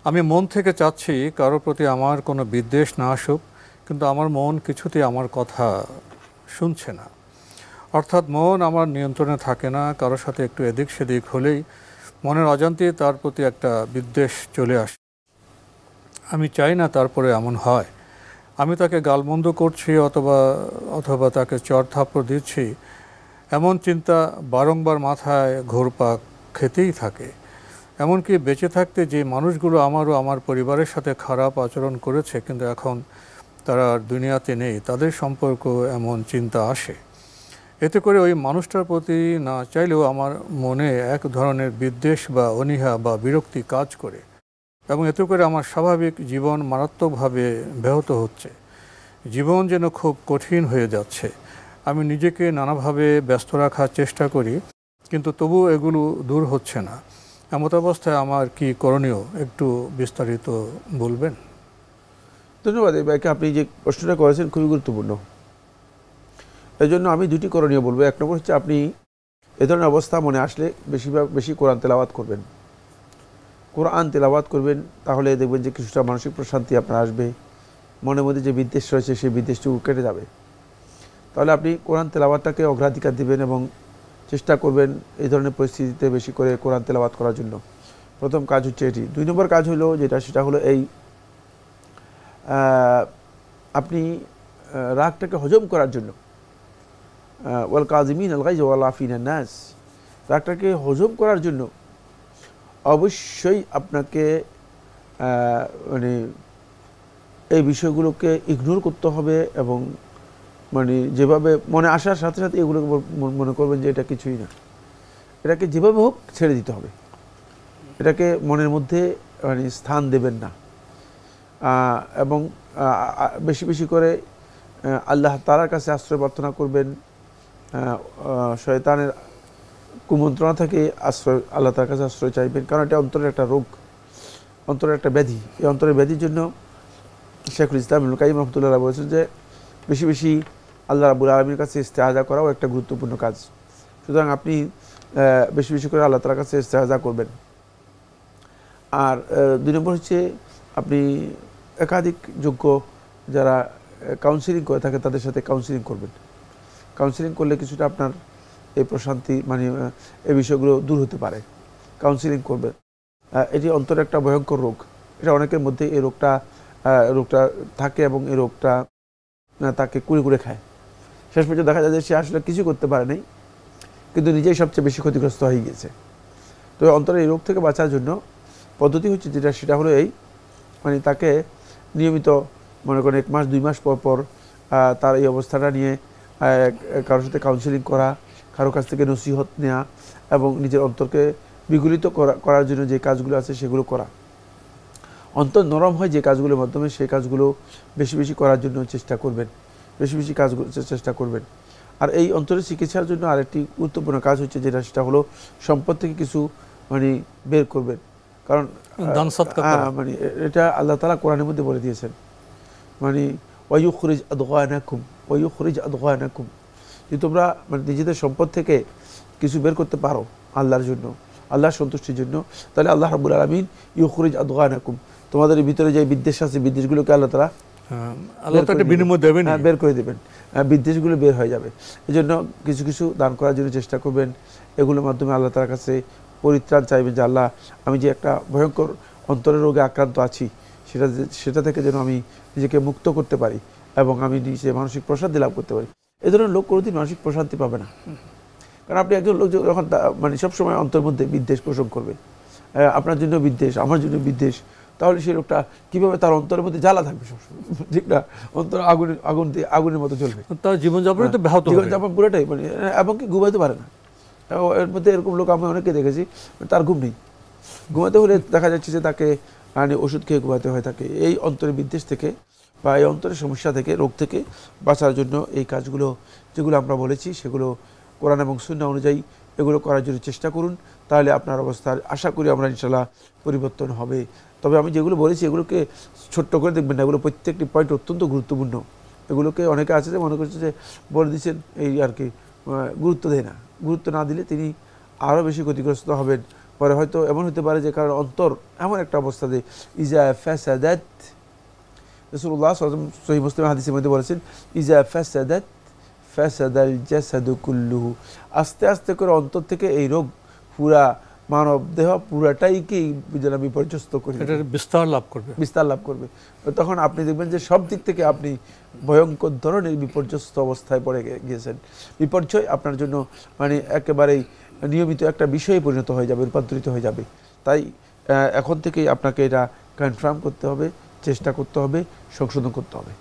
আমি মন থেকে চাচ্ছি কারোর প্রতি আমার কোনো বিদ্বেষ না আসুক, কিন্তু আমার মন কিছুতেই আমার কথা শুনছে না। অর্থাৎ মন আমার নিয়ন্ত্রণে থাকে না, কারোর সাথে একটু এদিক সেদিক হলেই মনের অজান্তে তার প্রতি একটা বিদ্বেষ চলে আসে। আমি চাই না তারপরে এমন হয়। আমি তাকে গালমন্দ করছি অথবা তাকে চড় থাপ্পড় দিচ্ছি, এমন চিন্তা বারংবার মাথায় ঘুরপাক খেতেই থাকে। এমনকি বেঁচে থাকতে যে মানুষগুলো আমার ও আমার পরিবারের সাথে খারাপ আচরণ করেছে কিন্তু এখন তারা আর দুনিয়াতে নেই, তাদের সম্পর্ক এমন চিন্তা আসে। এতে করে ওই মানুষটার প্রতি না চাইলেও আমার মনে এক ধরনের বিদ্বেষ বা অনীহা বা বিরক্তি কাজ করে, এবং এতে করে আমার স্বাভাবিক জীবন মারাত্মকভাবে ব্যাহত হচ্ছে। জীবন যেন খুব কঠিন হয়ে যাচ্ছে। আমি নিজেকে নানাভাবে ব্যস্ত রাখার চেষ্টা করি, কিন্তু তবু এগুলো দূর হচ্ছে না। এমত অবস্থায় আমার কি করণীয়, একটু বিস্তারিত বলবেন? ধন্যবাদ। এই ভাইকে আপনি যে প্রশ্নটা করেছেন খুবই গুরুত্বপূর্ণ। এই জন্য আমি দুটি করণীয় বলবো। এক নম্বর হচ্ছে, আপনি এ ধরনের অবস্থা মনে আসলে বেশি কোরআন তেলাওয়াত করবেন। কোরআন তেলাওয়াত করবেন, তাহলে দেখবেন যে কিছুটা মানসিক প্রশান্তি আপনার আসবে। মনের মধ্যে যে বিদ্বেষ রয়েছে সেই বিদ্বেষটুকু কেটে যাবে। তাহলে আপনি কোরআন তেলাওয়াতটাকে অগ্রাধিকার দিবেন এবং চেষ্টা করবেন এই ধরনের পরিস্থিতিতে বেশি করে কোরআন তেলাওয়াত করার জন্য। প্রথম কাজ হচ্ছে এটি। 2 নম্বর কাজ হলো সেটা হলো এই, আপনি রাগটাকে হজম করার জন্য, ওয়াল কাযিমিন আল গাইজ ওয়াল আফিনা নাস, রাগটাকে হজম করার জন্য অবশ্যই আপনাকে মানে এই বিষয়গুলোকে ইগনোর করতে হবে, এবং মানে যেভাবে মনে আসার সাথে সাথে এগুলোকে মনে করবেন যে এটা কিছুই না। এটাকে যেভাবে হোক ছেড়ে দিতে হবে। এটাকে মনের মধ্যে মানে স্থান দেবেন না, এবং বেশি বেশি করে আল্লাহ তাআলার কাছে আশ্রয় প্রার্থনা করবেন। শয়তানের কুমন্ত্রণা থেকে আল্লাহ তাআলার কাছে আশ্রয় চাইবেন, কারণ এটা অন্তরের একটা রোগ, অন্তরের একটা ব্যাধি। এই অন্তরের ব্যাধির জন্য শেখুল ইসলাম ইবনুল কাইয়িম রাহমাতুল্লাহ আলাইহি বলেছেন যে বেশি বেশি আল্লাহ রাব্বুল আলামিনের কাছে ইস্তেআজা করাও একটা গুরুত্বপূর্ণ কাজ। সুতরাং আপনি বেশি বেশি করে আল্লাহ তাআলার কাছে ইস্তেআজা করবেন। আর 2 নম্বর হচ্ছে, আপনি একাধিক যোগ্য যারা কাউন্সিলিং করে থাকে তাদের সাথে কাউন্সিলিং করবেন। কাউন্সিলিং করলে কিছুটা আপনার এই প্রশান্তি মানে এই বিষয়গুলো দূর হতে পারে। কাউন্সিলিং করবেন। এটি অন্তরে একটা ভয়ঙ্কর রোগ। এটা অনেকের মধ্যে এই রোগটা থাকে, এবং এই রোগটা তাকে কুড়ে কুড়ে খায়। শেষ পর্যন্ত দেখা যায় যে সে আসলে কিছু করতে পারে নাই, কিন্তু নিজেই সবচেয়ে বেশি ক্ষতিগ্রস্ত হয়ে গিয়েছে। তো অন্তরে এই রোগ থেকে বাঁচার জন্য পদ্ধতি হচ্ছে সেটা হলো এই, মানে তাকে নিয়মিত মনে করেন 1 মাস 2 মাস পর পর তার এই অবস্থাটা নিয়ে কারোর সাথে কাউন্সিলিং করা, কারোর কাছ থেকে নসিহত নেওয়া, এবং নিজের অন্তরকে বিগলিত করার জন্য যে কাজগুলো আছে সেগুলো করা। অন্তর নরম হয় যে কাজগুলোর মাধ্যমে, সেই কাজগুলো বেশি বেশি করার জন্য চেষ্টা করবেন, বেশি বেশি কাজগুলো চেষ্টা করবেন। আর এই অন্তরের চিকিৎসার জন্য আরেকটি গুরুত্বপূর্ণ কাজ হচ্ছে সেটা হলো সম্পদ থেকে কিছু মানে বের করবেন। কারণ মানে এটা আল্লাহ তাআলা কোরআনের মধ্যে বলে দিয়েছেন, মানে ওয়ায়ুখরিজ আদগানাকুম, যদি তোমরা মানে নিজেদের সম্পদ থেকে কিছু বের করতে পারো আল্লাহর জন্য, আল্লাহর সন্তুষ্টির জন্য, তাহলে আল্লাহ রাব্বুল আলামিন ইউখরিজ আদগানাকুম, তোমাদের ভিতরে যে বিদ্বেষ আছে বিদ্বেষগুলোকে আল্লাহ তাআলা বের করে দেবেন। বিদ্বেষগুলো বের হয়ে যাবে। এই জন্য কিছু কিছু দান করার জন্য চেষ্টা করবেন। এগুলোর মাধ্যমে আল্লাহ তাআলার কাছে পরিত্রাণ চাইবেন যে আল্লাহ, আমি যে একটা ভয়ঙ্কর অন্তরের রোগে আক্রান্ত আছি সেটা থেকে যেন আমি নিজেকে মুক্ত করতে পারি, এবং আমি নিজে মানসিক প্রশান্তি লাভ করতে পারি। এই ধরনের লোক কোনোদিন মানসিক প্রশান্তি পাবে না। কারণ আপনি একজন লোক যখন মানে সবসময় অন্তর মধ্যে বিদ্বেষ পোষণ করবে, আপনার জন্য বিদ্বেষ, আমার জন্য বিদ্বেষ, তাহলে সেই লোকটা কীভাবে তার অন্তরের মধ্যে জ্বালা থাকবে সবসময়, ঠিক না? অন্তর আগুনের মতো জ্বলবে, তার জীবনযাপন জীবনযাপন পুরোটাই মানে, এমনকি ঘুমাইতে পারে না। এর মধ্যে এরকম লোক আমি অনেকে দেখেছি, তার ঘুম নেই। ঘুমাতে হলে দেখা যাচ্ছে যে তাকে মানে ওষুধ খেয়ে ঘুমাতে হয় থাকে। এই অন্তরের বিদ্বেষ থেকে বা এই অন্তরের সমস্যা থেকে, রোগ থেকে বাঁচার জন্য এই কাজগুলো যেগুলো আমরা বলেছি সেগুলো কোরআন এবং সুন্নাহ অনুযায়ী এগুলো করার জন্য চেষ্টা করুন। তাহলে আপনার অবস্থার আশা করি আমরা ইনশাআল্লাহ পরিবর্তন হবে। তবে আমি যেগুলো বলেছি এগুলোকে ছোট্ট করে দেখবেন না, এগুলো প্রত্যেকটি পয়েন্ট অত্যন্ত গুরুত্বপূর্ণ। এগুলোকে অনেকে আছে যে মনে করছে যে বলে দিচ্ছেন এই আর কি, গুরুত্ব দেয় না। গুরুত্ব না দিলে তিনি আরও বেশি ক্ষতিগ্রস্ত হবেন, পরে হয়তো এমন হতে পারে যে কারণ অন্তর এমন একটা অবস্থা যে ইজা ফাসাদাত, রাসূলুল্লাহ সাল্লাল্লাহু আলাইহি ওয়াসাল্লাম সহিহ মুসলিম হাদিসের মধ্যে বলেছেন ইজা ফাসাদাত ফাসাদাল জাসাদু কুল্লুহু, আস্তে আস্তে করে অন্তর থেকে এই রোগ পুরা মানব দেহ পুরাটাইকেই যেন বিপর্যস্ত করে এটা বিস্তার লাভ করবে, বিস্তার লাভ করবে। তখন আপনি দেখবেন যে সব দিক থেকে আপনি ভয়ঙ্কর ধরনের বিপর্যস্ত অবস্থায় পড়ে গিয়েছেন। বিপর্যয় আপনার জন্য মানে একেবারেই নিয়মিত একটা বিষয়ে পরিণত হয়ে যাবে, রূপান্তরিত হয়ে যাবে। তাই এখন থেকেই আপনাকে এটা কনফার্ম করতে হবে, চেষ্টা করতে হবে, সংশোধন করতে হবে।